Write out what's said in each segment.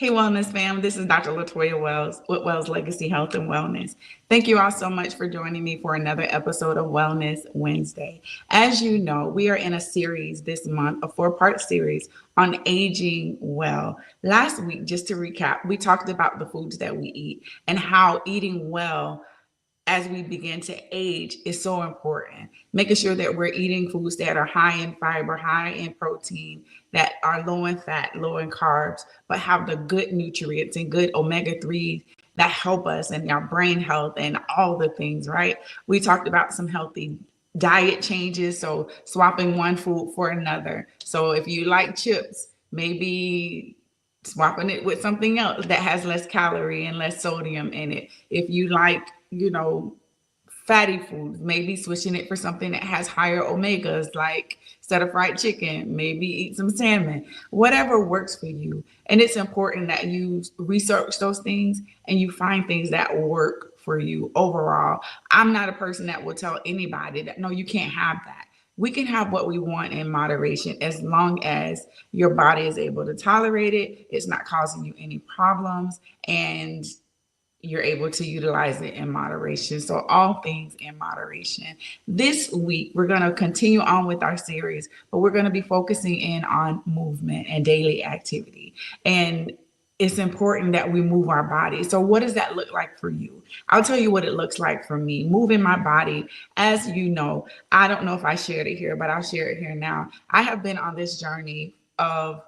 Hey, Wellness fam, this is Dr. Latoya Wells with Wells Legacy Health and Wellness. Thank you all so much for joining me for another episode of Wellness Wednesday. As you know, we are in a series this month, a 4-part series on aging well. Last week, just to recap, we talked about the foods that we eat and how eating well as we begin to age is so important. Making sure that we're eating foods that are high in fiber, high in protein, that are low in fat, low in carbs, but have the good nutrients and good omega-3 that help us and our brain health and all the things, right? We talked about some healthy diet changes, so swapping one food for another. So if you like chips, maybe swapping it with something else that has less calorie and less sodium in it. If you like, fatty foods, maybe switching it for something that has higher omegas, like instead of fried chicken, maybe eat some salmon, whatever works for you. And it's important that you research those things and you find things that work for you overall. I'm not a person that will tell anybody that, no, you can't have that. We can have what we want in moderation as long as your body is able to tolerate it, it's not causing you any problems, and you're able to utilize it in moderation. So, all things in moderation. This week, we're going to continue on with our series, but we're going to be focusing in on movement and daily activity. And it's important that we move our body. So, what does that look like for you? I'll tell you what it looks like for me. Moving my body, as you know, I don't know if I shared it here, but I'll share it here now. I have been on this journey of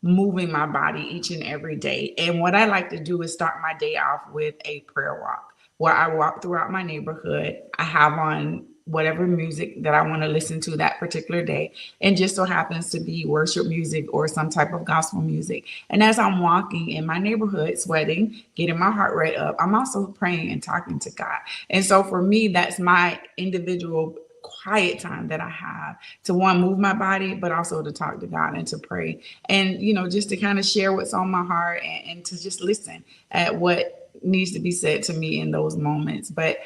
moving my body each and every day. And what I like to do is start my day off with a prayer walk where I walk throughout my neighborhood. I have on whatever music that I want to listen to that particular day. And just so happens to be worship music or some type of gospel music. And as I'm walking in my neighborhood, sweating, getting my heart rate up, I'm also praying and talking to God. And so for me, that's my individual quiet time that I have to, one, move my body, but also to talk to God and to pray. And, just to kind of share what's on my heart and to just listen at what needs to be said to me in those moments. But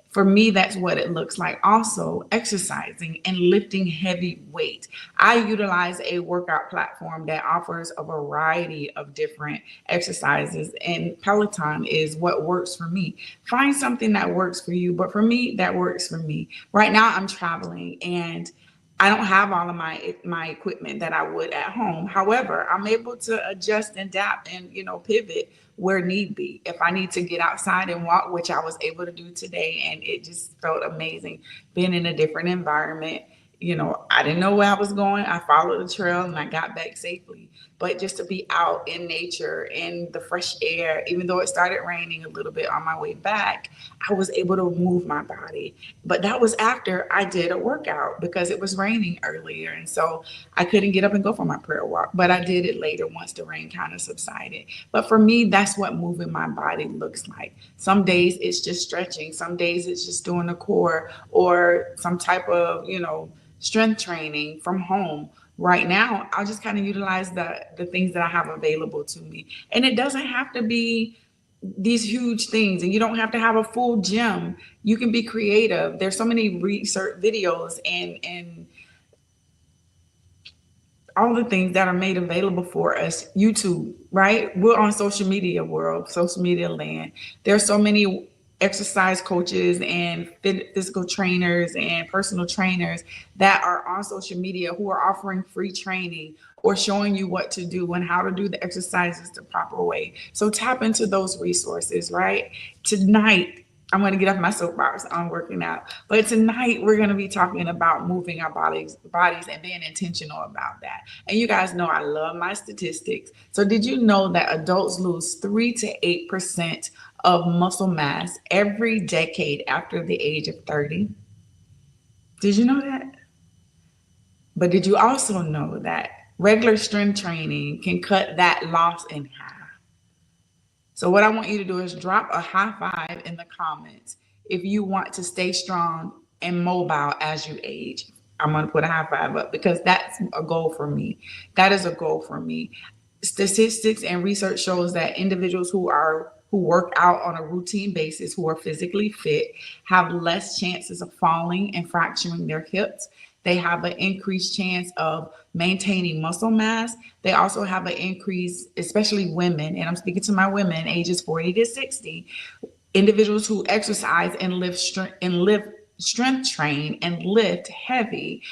for me, that's what it looks like. Also, exercising and lifting heavy weight. I utilize a workout platform that offers a variety of different exercises, and Peloton is what works for me. Find something that works for you, but for me, that works for me. Right now, I'm traveling and I don't have all of my equipment that I would at home. However, I'm able to adjust and adapt and pivot where need be. If I need to get outside and walk, which I was able to do today, and it just felt amazing being in a different environment. I didn't know where I was going. I followed the trail and I got back safely. But just to be out in nature, in the fresh air, even though it started raining a little bit on my way back, I was able to move my body. But that was after I did a workout because it was raining earlier. And so I couldn't get up and go for my prayer walk, but I did it later once the rain kind of subsided. But for me, that's what moving my body looks like. Some days it's just stretching, some days it's just doing the core or some type of, strength training from home. Right now, I'll just kind of utilize the things that I have available to me. And it doesn't have to be these huge things, and you don't have to have a full gym. You can be creative. There's so many research videos and all the things that are made available for us. YouTube, right? We're on social media world, social media land. There's so many exercise coaches and physical trainers and personal trainers that are on social media who are offering free training or showing you what to do and how to do the exercises the proper way. So tap into those resources, right? Tonight, I'm going to get off my soapbox on working out. But tonight we're going to be talking about moving our bodies and being intentional about that. And you guys know I love my statistics. So did you know that adults lose 3 to 8% of muscle mass every decade after the age of 30? Did you know that? But did you also know that regular strength training can cut that loss in half? So what I want you to do is drop a high five in the comments if you want to stay strong and mobile as you age. I'm going to put a high five up because that's a goal for me. That is a goal for me. Statistics and research shows that individuals who work out on a routine basis, who are physically fit, have less chances of falling and fracturing their hips They have an increased chance of maintaining muscle mass. They also have an increase, especially women, and I'm speaking to my women ages 40 to 60, individuals who exercise and lift strength train and lift heavy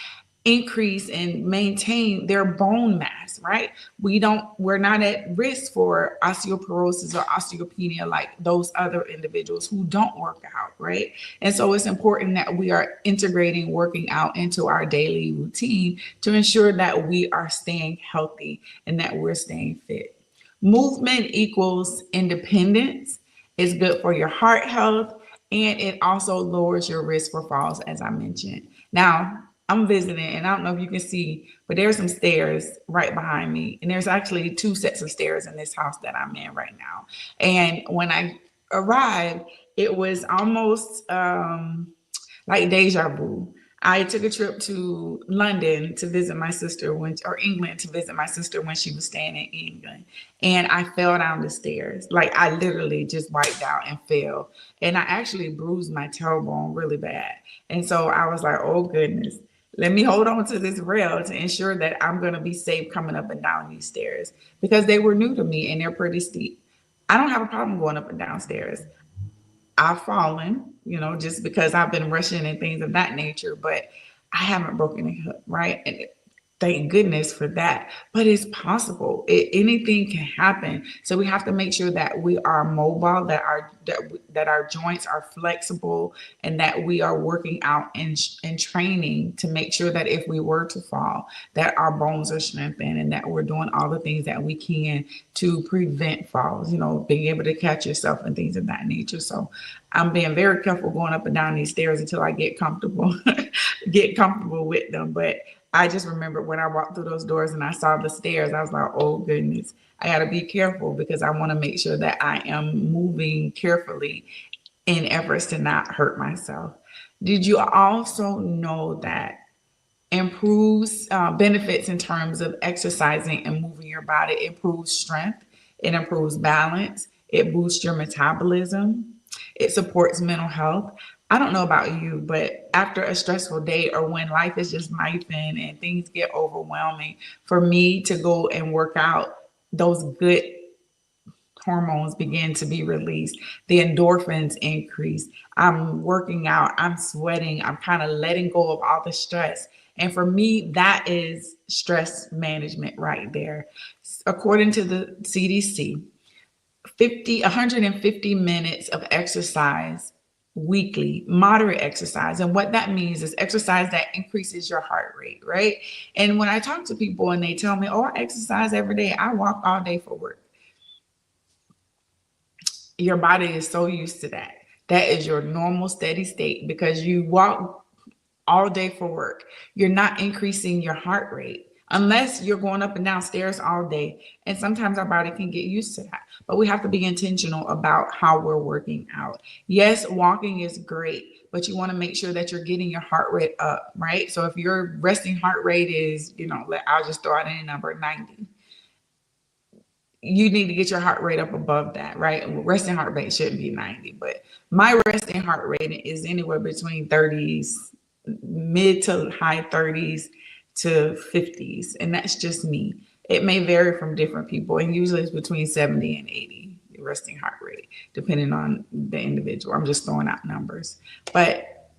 increase and maintain their bone mass, right? We're not at risk for osteoporosis or osteopenia like those other individuals who don't work out, right? And so it's important that we are integrating working out into our daily routine to ensure that we are staying healthy and that we're staying fit. Movement equals independence. It's good for your heart health, and it also lowers your risk for falls, as I mentioned. Now, I'm visiting, and I don't know if you can see, but there's some stairs right behind me. And there's actually two sets of stairs in this house that I'm in right now. And when I arrived, it was almost like deja vu. I took a trip to London to visit my sister or England to visit my sister when she was staying in England. And I fell down the stairs. Like I literally just wiped out and fell. And I actually bruised my tailbone really bad. And so I was like, oh goodness, let me hold on to this rail to ensure that I'm going to be safe coming up and down these stairs because they were new to me and they're pretty steep. I don't have a problem going up and down stairs. I've fallen, just because I've been rushing and things of that nature, but I haven't broken a hip, right? And thank goodness for that. But it's possible. Anything can happen. So we have to make sure that we are mobile, that our joints are flexible, and that we are working out and training to make sure that if we were to fall, that our bones are strengthened and that we're doing all the things that we can to prevent falls, being able to catch yourself and things of that nature. So I'm being very careful going up and down these stairs until I get comfortable, with them. But I just remember when I walked through those doors and I saw the stairs, I was like, oh goodness, I got to be careful because I want to make sure that I am moving carefully in efforts to not hurt myself. Did you also know that improves benefits in terms of exercising and moving your body? It improves strength, it improves balance, it boosts your metabolism, it supports mental health. I don't know about you, but after a stressful day or when life is just knifing and things get overwhelming, for me to go and work out, those good hormones begin to be released. The endorphins increase. I'm working out, I'm sweating, I'm kind of letting go of all the stress. And for me, that is stress management right there. According to the CDC, 150 minutes of exercise weekly, moderate exercise. And what that means is exercise that increases your heart rate, right? And when I talk to people and they tell me, oh, I exercise every day, I walk all day for work. Your body is so used to that. That is your normal steady state because you walk all day for work. You're not increasing your heart rate unless you're going up and down stairs all day. And sometimes our body can get used to that. But we have to be intentional about how we're working out. Yes, walking is great, but you want to make sure that you're getting your heart rate up, right? So if your resting heart rate is, I'll just throw out any number, 90. You need to get your heart rate up above that, right? Resting heart rate shouldn't be 90, but my resting heart rate is anywhere between 30s, mid to high 30s to 50s. And that's just me. It may vary from different people. And usually it's between 70 and 80, the resting heart rate, depending on the individual. I'm just throwing out numbers. But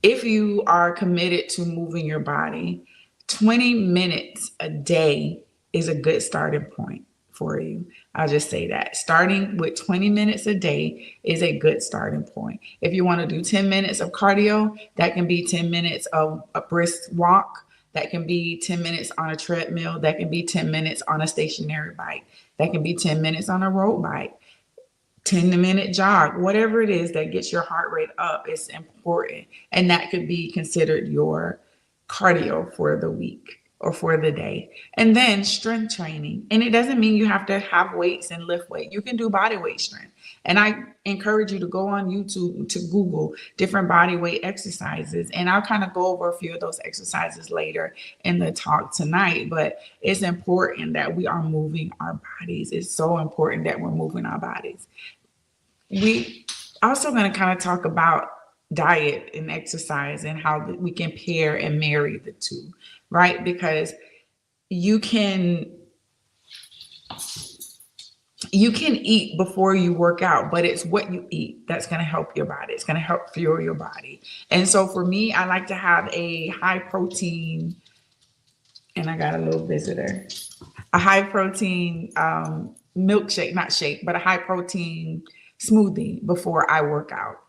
if you are committed to moving your body, 20 minutes a day is a good starting point for you. I'll just say that. Starting with 20 minutes a day is a good starting point. If you want to do 10 minutes of cardio, that can be 10 minutes of a brisk walk. That can be 10 minutes on a treadmill. That can be 10 minutes on a stationary bike. That can be 10 minutes on a road bike. 10-minute jog, whatever it is that gets your heart rate up is important. And that could be considered your cardio for the week or for the day. And then strength training. And it doesn't mean you have to have weights and lift weight. You can do body weight strength. And I encourage you to go on YouTube to Google different body weight exercises. And I'll kind of go over a few of those exercises later in the talk tonight. But it's important that we are moving our bodies. It's so important that we're moving our bodies. We also going to kind of talk about diet and exercise and how we can pair and marry the two, right? Because you can you can eat before you work out, but it's what you eat that's going to help your body. It's going to help fuel your body. And so for me, I like to have a high protein, and I got a little visitor, a high protein milkshake, not shake, but a high protein smoothie before I work out.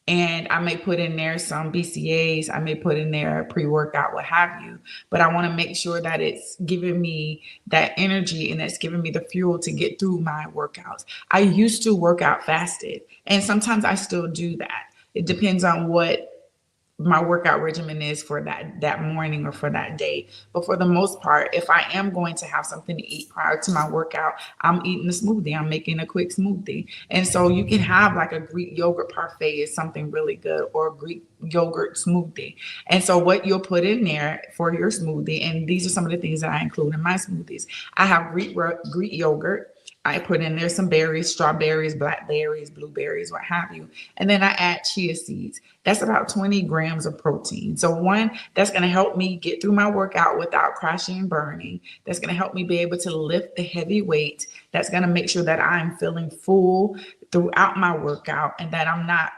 And I may put in there some BCAAs, I may put in there pre-workout, what have you, but I want to make sure that it's giving me that energy and it's giving me the fuel to get through my workouts. I used to work out fasted, and sometimes I still do that. It depends on what my workout regimen is for that morning or for that day. But for the most part, if I am going to have something to eat prior to my workout, I'm eating a smoothie. I'm making a quick smoothie. And so you can have like a Greek yogurt parfait is something really good, or a Greek yogurt smoothie. And so what you'll put in there for your smoothie, and these are some of the things that I include in my smoothies. I have Greek yogurt. I put in there some berries, strawberries, blackberries, blueberries, what have you. And then I add chia seeds. That's about 20 grams of protein. So one, that's going to help me get through my workout without crashing and burning. That's going to help me be able to lift the heavy weight. That's going to make sure that I'm feeling full throughout my workout and that I'm not,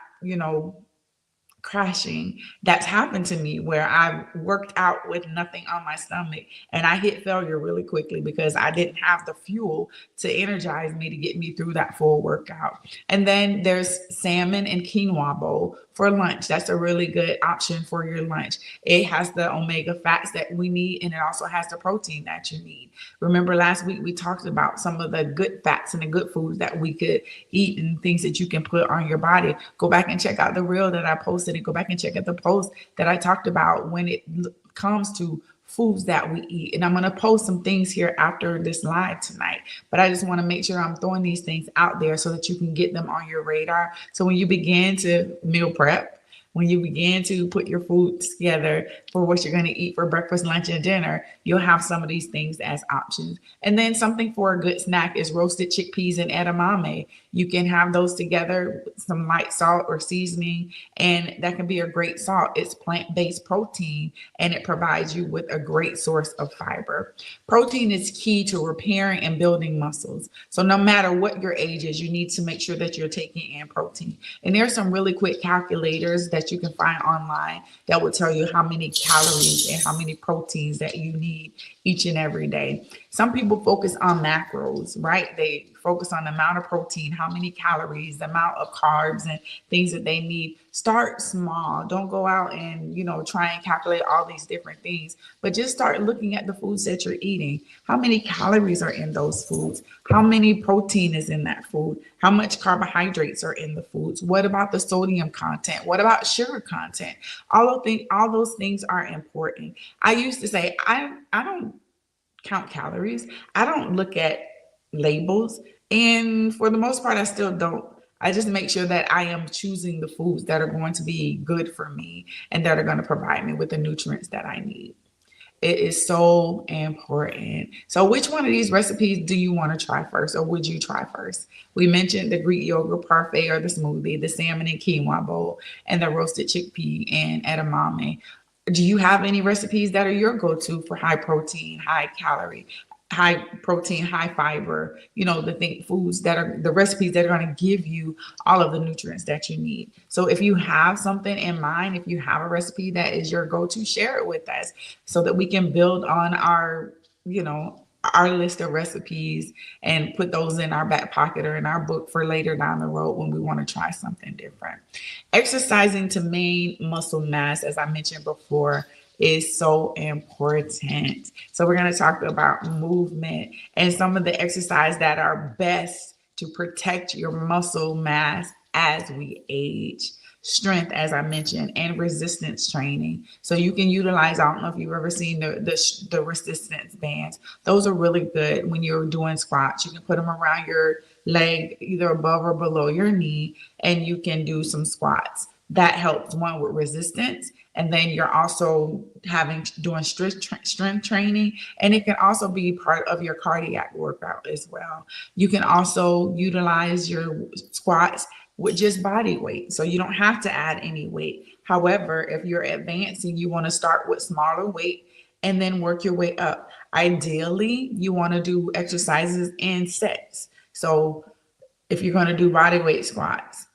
crashing. That's happened to me where I worked out with nothing on my stomach and I hit failure really quickly because I didn't have the fuel to energize me to get me through that full workout. And then there's salmon and quinoa bowl for lunch. That's a really good option for your lunch. It has the omega fats that we need, and it also has the protein that you need. Remember last week we talked about some of the good fats and the good foods that we could eat and things that you can put on your body. Go back and check out the reel that I posted, and go back and check out the post that I talked about when it comes to foods that we eat. And I'm going to post some things here after this live tonight, but I just want to make sure I'm throwing these things out there so that you can get them on your radar. So when you begin to meal prep, when you begin to put your food together for what you're going to eat for breakfast, lunch, and dinner, you'll have some of these things as options. And then something for a good snack is roasted chickpeas and edamame. You can have those together with some light salt or seasoning, and that can be a great salt. It's plant-based protein, and it provides you with a great source of fiber. Protein is key to repairing and building muscles. So no matter what your age is, you need to make sure that you're taking in protein. And there's some really quick calculators that you can find online that will tell you how many calories and how many proteins that you need each and every day. Some people focus on macros, right? They focus on the amount of protein, how many calories, the amount of carbs and things that they need. Start small. Don't go out and, try and calculate all these different things, but just start looking at the foods that you're eating. How many calories are in those foods? How many protein is in that food? How much carbohydrates are in the foods? What about the sodium content? What about sugar content? All those things are important. I used to say, I don't count calories. I don't look at labels. And for the most part, I still don't. I just make sure that I am choosing the foods that are going to be good for me and that are going to provide me with the nutrients that I need. It is so important. So which one of these recipes do you want to try first, or would you try first? We mentioned the Greek yogurt parfait or the smoothie, the salmon and quinoa bowl, and the roasted chickpea and edamame. Do you have any recipes that are your go-to for high protein, high calorie, high protein, high fiber, foods that are the recipes that are going to give you all of the nutrients that you need? So if you have something in mind, if you have a recipe that is your go-to, share it with us so that we can build on our list of recipes and put those in our back pocket or in our book for later down the road when we want to try something different. Exercising to maintain muscle mass, as I mentioned before, is so important. So we're going to talk about movement and some of the exercise that are best to protect your muscle mass as we age. Strength, as I mentioned, and resistance training. So you can utilize, I don't know if you've ever seen the resistance bands. Those are really good when you're doing squats. You can put them around your leg, either above or below your knee, and you can do some squats. That helps, one, with resistance, and then you're also doing strength training, and it can also be part of your cardiac workout as well. You can also utilize your squats with just body weight. So you don't have to add any weight. However, if you're advancing, you want to start with smaller weight and then work your way up. Ideally, you want to do exercises in sets. So if you're going to do body weight squats,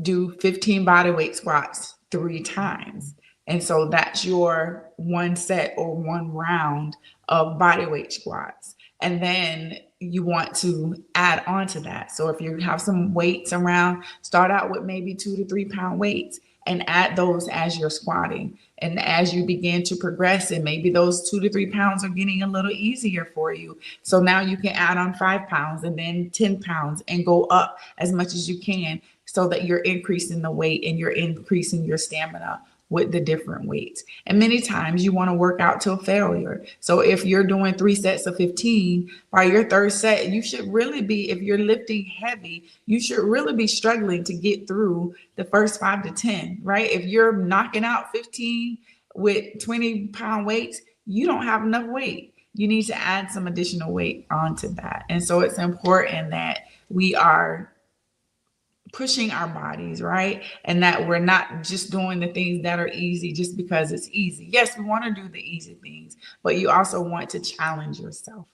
do 15 body weight squats 3 times. And so that's your one set or one round of body weight squats. And then you want to add on to that. So if you have some weights around, start out with maybe 2 to 3 pound weights and add those as you're squatting. And as you begin to progress, and maybe those 2 to 3 pounds are getting a little easier for you. So now you can add on 5 pounds and then 10 pounds and go up as much as you can so that you're increasing the weight and you're increasing your stamina with the different weights. And many times you want to work out till failure. So if you're doing 3 sets of 15, by your third set, you should really be, if you're lifting heavy, you should really be struggling to get through the first 5 to 10, right? If you're knocking out 15 with 20-pound weights, you don't have enough weight. You need to add some additional weight onto that. And so it's important that we are pushing our bodies, right? And that we're not just doing the things that are easy just because it's easy. Yes, we want to do the easy things, but you also want to challenge yourself.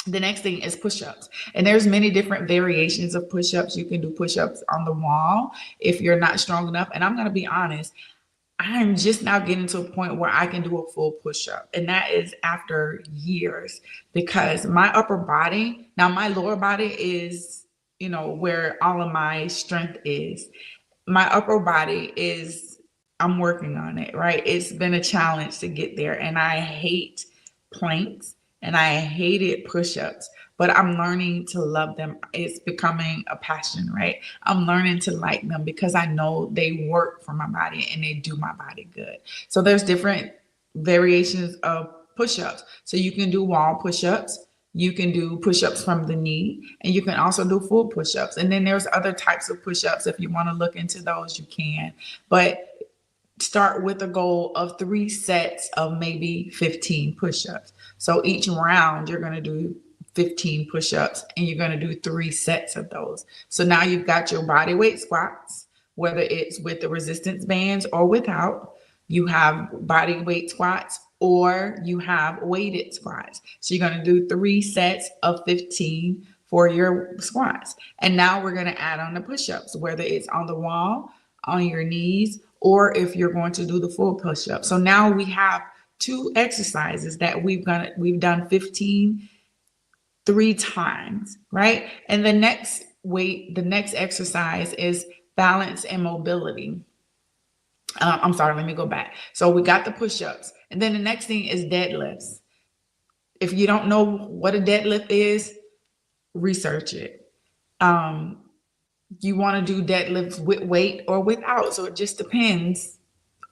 The next thing is push-ups. And there's many different variations of push-ups. You can do push-ups on the wall if you're not strong enough. And I'm going to be honest, I'm just now getting to a point where I can do a full push-up. And that is after years, because my upper body, now my lower body is, where all of my strength is. My upper body is, I'm working on it, right? It's been a challenge to get there. And I hate planks and I hated push-ups, but I'm learning to love them. It's becoming a passion, right? I'm learning to like them because I know they work for my body and they do my body good. So there's different variations of push-ups. So you can do wall push-ups. You can do push-ups from the knee, and you can also do full push-ups. And then there's other types of push-ups. If you want to look into those, you can. But start with a goal of 3 sets of maybe 15 push-ups. So each round, you're going to do 15 push-ups, and you're going to do 3 sets of those. So now you've got your body weight squats, whether it's with the resistance bands or without. You have body weight squats, or you have weighted squats. So you're going to do 3 sets of 15 for your squats. And now we're going to add on the push-ups, whether it's on the wall, on your knees, or if you're going to do the full push-up. So now we have 2 exercises that we've done 15 3 times, right? And the next exercise is balance and mobility. Let me go back. So we got the push-ups. And then the next thing is deadlifts. If you don't know what a deadlift is, research it. You want to do deadlifts with weight or without. So it just depends.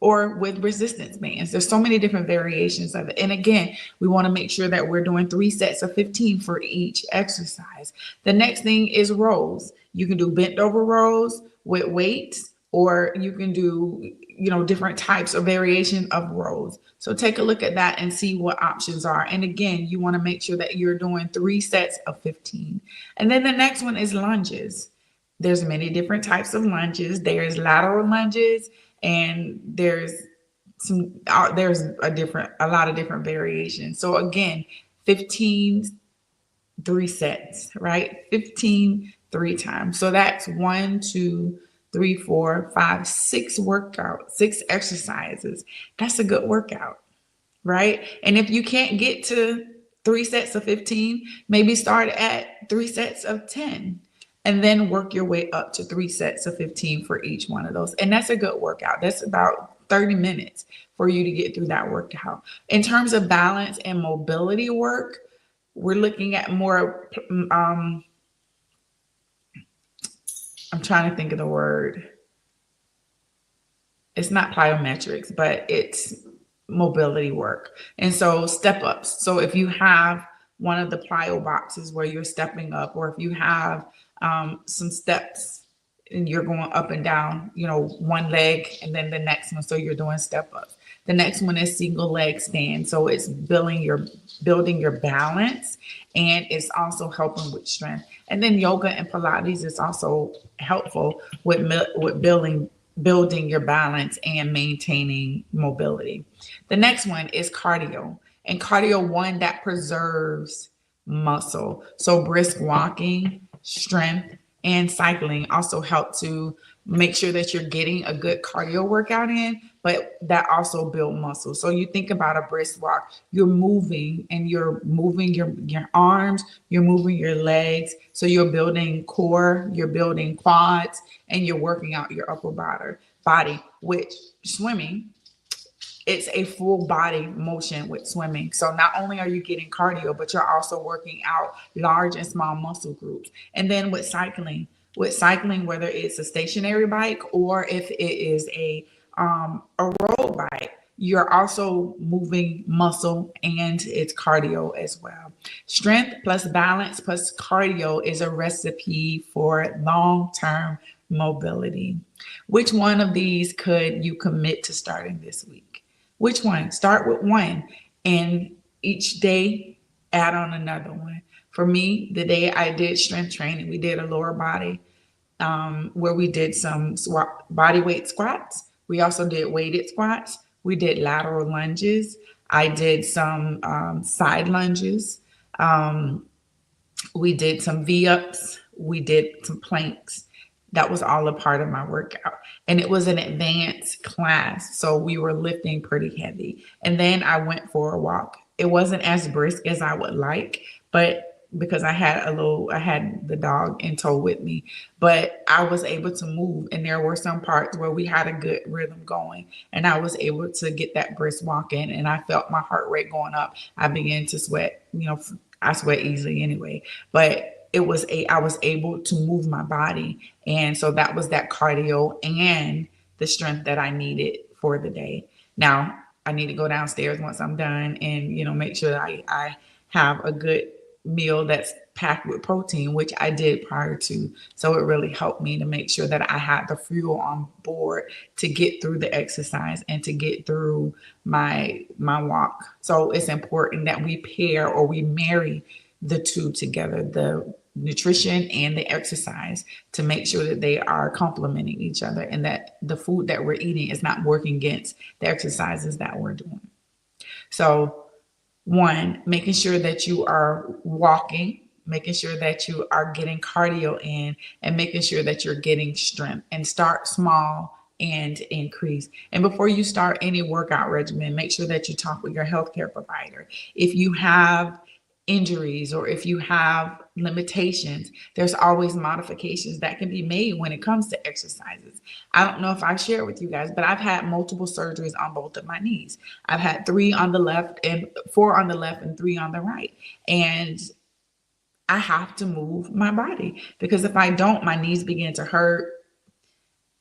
Or with resistance bands. There's so many different variations of it. And again, we want to make sure that we're doing 3 sets of 15 for each exercise. The next thing is rows. You can do bent over rows with weights, or you can do, different types of variation of rows. So take a look at that and see what options are. And again, you want to make sure that you're doing 3 sets of 15. And then the next one is lunges. There's many different types of lunges. There's lateral lunges, and there's a lot of different variations. So again, 15, 3 sets, right? 15, 3 times. So that's 1, 2, 3, 4, 5, 6 workouts, 6 exercises. That's a good workout, right? And if you can't get to 3 sets of 15, maybe start at 3 sets of 10. And then work your way up to 3 sets of 15 for each one of those. And that's a good workout. That's about 30 minutes for you to get through that workout. In terms of balance and mobility work, we're looking at more, I'm trying to think of the word. It's not plyometrics, but it's mobility work. And so step ups. So if you have one of the plyo boxes where you're stepping up, or if you have some steps and you're going up and down, one leg and then the next one, so you're doing step ups, The next one is single leg stand. So it's building your balance, and it's also helping with strength. And then yoga and Pilates is also helpful with building your balance and maintaining mobility. The next one is cardio. And cardio, one that preserves muscle. So brisk walking, strength, and cycling also help to make sure that you're getting a good cardio workout in, but that also build muscle. So you think about a brisk walk, you're moving and you're moving your arms, you're moving your legs. So you're building core, you're building quads, and you're working out your upper body, which swimming, it's a full body motion with swimming. So not only are you getting cardio, but you're also working out large and small muscle groups. And then with cycling, whether it's a stationary bike or if it is a road bike, you're also moving muscle and it's cardio as well. Strength plus balance plus cardio is a recipe for long-term mobility. Which one of these could you commit to starting this week? Which one? Start with one and each day add on another one. For me, the day I did strength training, we did a lower body where we did some body weight squats. We also did weighted squats. We did lateral lunges. I did some side lunges. We did some V-ups. We did some planks. That was all a part of my workout. And it was an advanced class. So we were lifting pretty heavy. And then I went for a walk. It wasn't as brisk as I would like, but because I had the dog in tow with me, but I was able to move. And there were some parts where we had a good rhythm going and I was able to get that brisk walk in and I felt my heart rate going up. I began to sweat, I sweat easily anyway, but I was able to move my body. And so that was that cardio and the strength that I needed for the day. Now I need to go downstairs once I'm done and, make sure that I have a good meal that's packed with protein, which I did prior to. So it really helped me to make sure that I had the fuel on board to get through the exercise and to get through my walk. So it's important that we pair or we marry the two together, the nutrition and the exercise, to make sure that they are complementing each other and that the food that we're eating is not working against the exercises that we're doing. So one, making sure that you are walking, making sure that you are getting cardio in, and making sure that you're getting strength. And start small and increase. And before you start any workout regimen, make sure that you talk with your healthcare provider. If you have injuries or if you have limitations, there's always modifications that can be made when it comes to exercises. I don't know if I shared with you guys, but I've had multiple surgeries on both of my knees. I've had 3 on the left and 4 on the left and 3 on the right. And I have to move my body because if I don't, my knees begin to hurt.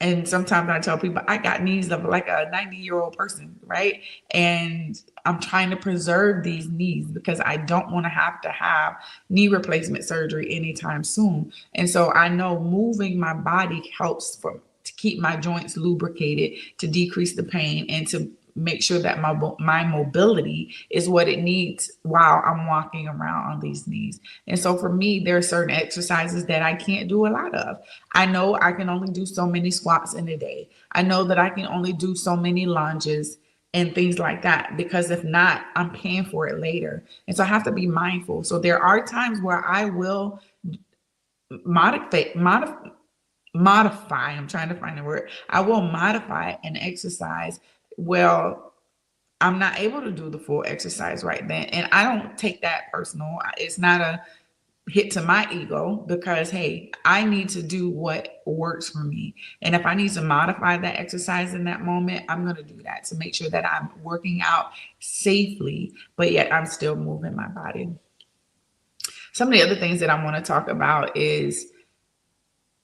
And sometimes I tell people I got knees of like a 90-year-old person, right? And I'm trying to preserve these knees because I don't want to have knee replacement surgery anytime soon. And so I know moving my body helps to keep my joints lubricated, to decrease the pain, and to make sure that my mobility is what it needs while I'm walking around on these knees. And so for me, there are certain exercises that I can't do a lot of. I know I can only do so many squats in a day. I know that I can only do so many lunges and things like that, because if not, I'm paying for it later. And so I have to be mindful. So there are times where I will modify, I'm trying to find the word. I will modify an exercise. Well, I'm not able to do the full exercise right then. And I don't take that personal. It's not a hit to my ego because, hey, I need to do what works for me. And if I need to modify that exercise in that moment, I'm going to do that to make sure that I'm working out safely, but yet I'm still moving my body. Some of the other things that I want to talk about is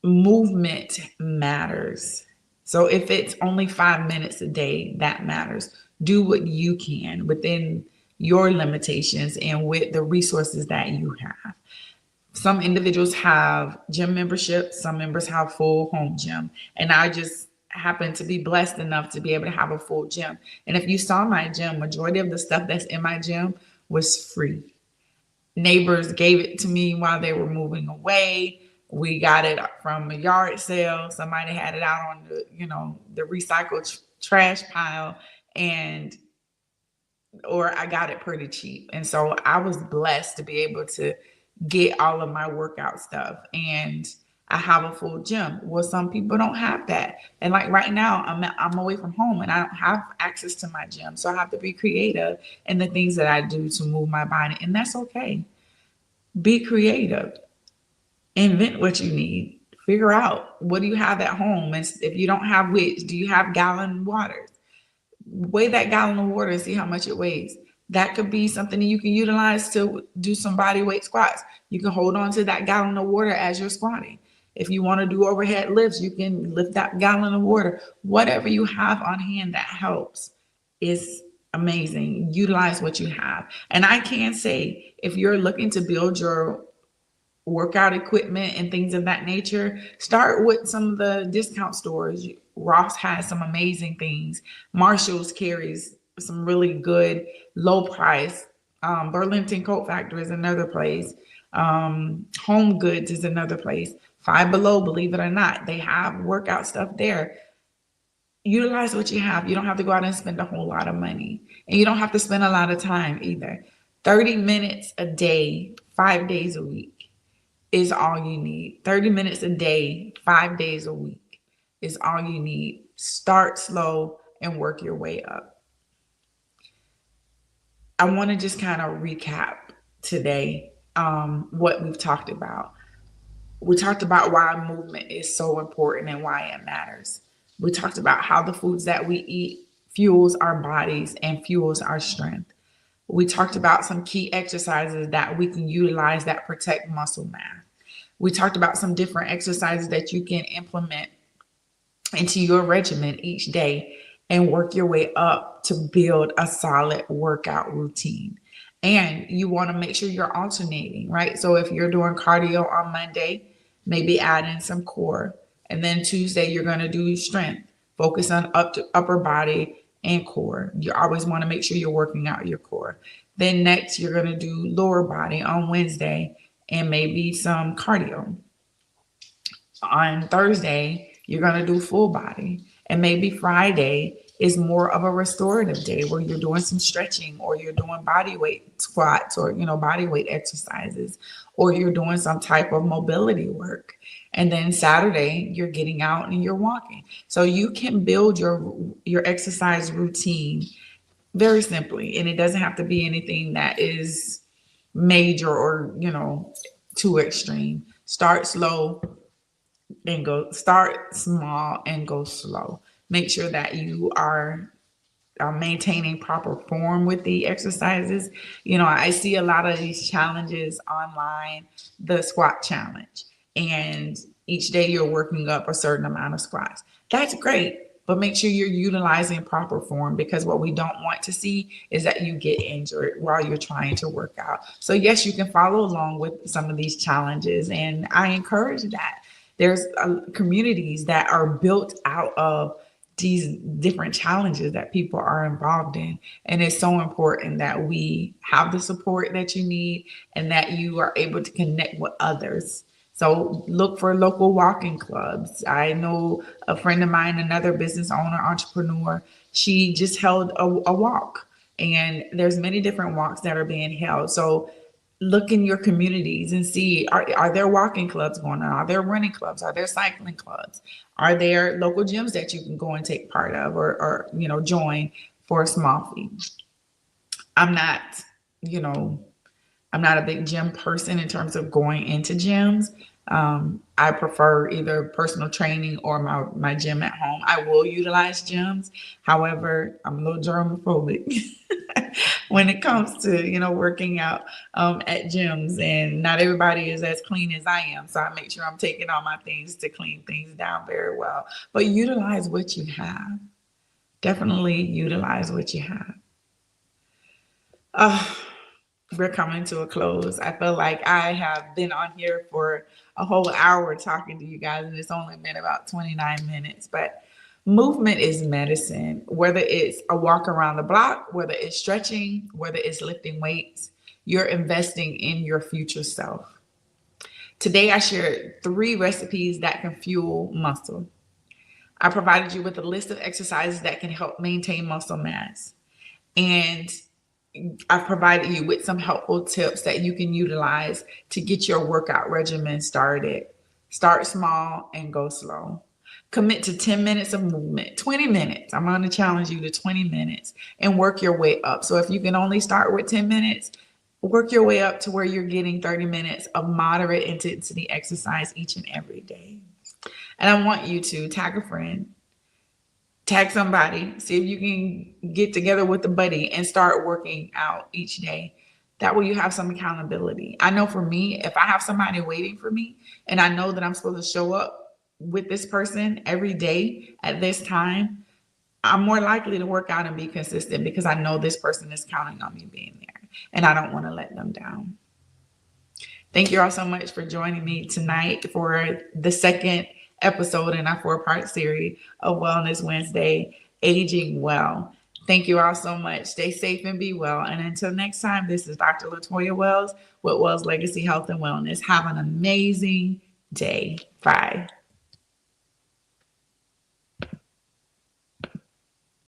movement matters. So if it's only 5 minutes a day, that matters. Do what you can within your limitations and with the resources that you have. Some individuals have gym memberships, some members have full home gym. And I just happen to be blessed enough to be able to have a full gym. And if you saw my gym, majority of the stuff that's in my gym was free. Neighbors gave it to me while they were moving away. We got it from a yard sale. Somebody had it out on the recycled trash pile, and or I got it pretty cheap. And so I was blessed to be able to get all of my workout stuff, and I have a full gym. Well, some people don't have that. And like right now, I'm away from home and I don't have access to my gym. So I have to be creative in the things that I do to move my body. And that's okay. Be creative. Invent what you need. Figure out, what do you have at home? And if you don't have weights, do you have gallon waters? Weigh that gallon of water and see how much it weighs. That could be something that you can utilize to do some body weight squats. You can hold on to that gallon of water as you're squatting. If you want to do overhead lifts, you can lift that gallon of water. Whatever you have on hand that helps is amazing. Utilize what you have. And I can say, if you're looking to build your workout equipment and things of that nature, start with some of the discount stores. Ross has some amazing things. Marshall's carries some really good low price. Burlington Coat Factory is another place. Home Goods is another place. Five Below, believe it or not, they have workout stuff there. Utilize what you have. You don't have to go out and spend a whole lot of money, and you don't have to spend a lot of time either. 30 minutes a day, 5 days a week is all you need. 30 minutes a day, 5 days a week is all you need. Start slow and work your way up. I want to just kind of recap today what we've talked about. We talked about why movement is so important and why it matters. We talked about how the foods that we eat fuels our bodies and fuels our strength. We talked about some key exercises that we can utilize that protect muscle mass. We talked about some different exercises that you can implement into your regimen each day and work your way up to build a solid workout routine. And you want to make sure you're alternating, right? So if you're doing cardio on Monday, maybe add in some core. And then Tuesday, you're going to do strength. Focus on upper body and core. You always want to make sure you're working out your core. Then next, you're going to do lower body on Wednesday and maybe some cardio. On Thursday, you're going to do full body. And maybe Friday is more of a restorative day where you're doing some stretching, or you're doing body weight squats, or body weight exercises, or you're doing some type of mobility work. And then Saturday, you're getting out and you're walking. So you can build your exercise routine very simply, and it doesn't have to be anything that is major or too extreme. Start slow and start small and go slow. Make sure that you are maintaining proper form with the exercises. I see a lot of these challenges online, the squat challenge, and each day you're working up a certain amount of squats. That's great, but make sure you're utilizing proper form, because what we don't want to see is that you get injured while you're trying to work out. So yes, you can follow along with some of these challenges, and I encourage that. There's communities that are built out of these different challenges that people are involved in. And it's so important that we have the support that you need and that you are able to connect with others. So look for local walking clubs. I know a friend of mine, another business owner, entrepreneur, she just held a walk, and there's many different walks that are being held. So look in your communities and see, are there walking clubs going on? Are there running clubs? Are there cycling clubs? Are there local gyms that you can go and take part of, or join for a small fee? I'm not a big gym person in terms of going into gyms. I prefer either personal training or my gym at home. I will utilize gyms. However, I'm a little germophobic when it comes to, working out at gyms, and not everybody is as clean as I am. So I make sure I'm taking all my things to clean things down very well. But utilize what you have. Definitely utilize what you have. We're coming to a close. I feel like I have been on here for a whole hour talking to you guys, and it's only been about 29 minutes. But Movement is medicine, whether it's a walk around the block, whether it's stretching, whether it's lifting weights, you're investing in your future self. Today, I shared 3 recipes that can fuel muscle. I provided you with a list of exercises that can help maintain muscle mass. And I've provided you with some helpful tips that you can utilize to get your workout regimen started. Start small and go slow. Commit to 10 minutes of movement, 20 minutes. I'm going to challenge you to 20 minutes and work your way up. So if you can only start with 10 minutes, work your way up to where you're getting 30 minutes of moderate intensity exercise each and every day. And I want you to tag a friend, tag somebody, see if you can get together with a buddy and start working out each day. That way you have some accountability. I know for me, if I have somebody waiting for me and I know that I'm supposed to show up with this person every day at this time, I'm more likely to work out and be consistent because I know this person is counting on me being there and I don't want to let them down. Thank you all so much for joining me tonight for the second episode in our 4-part series of Wellness Wednesday, Aging Well. Thank you all so much. Stay safe and be well. And until next time, this is Dr. Latoya Wells with Wells Legacy Health and Wellness. Have an amazing day. Bye.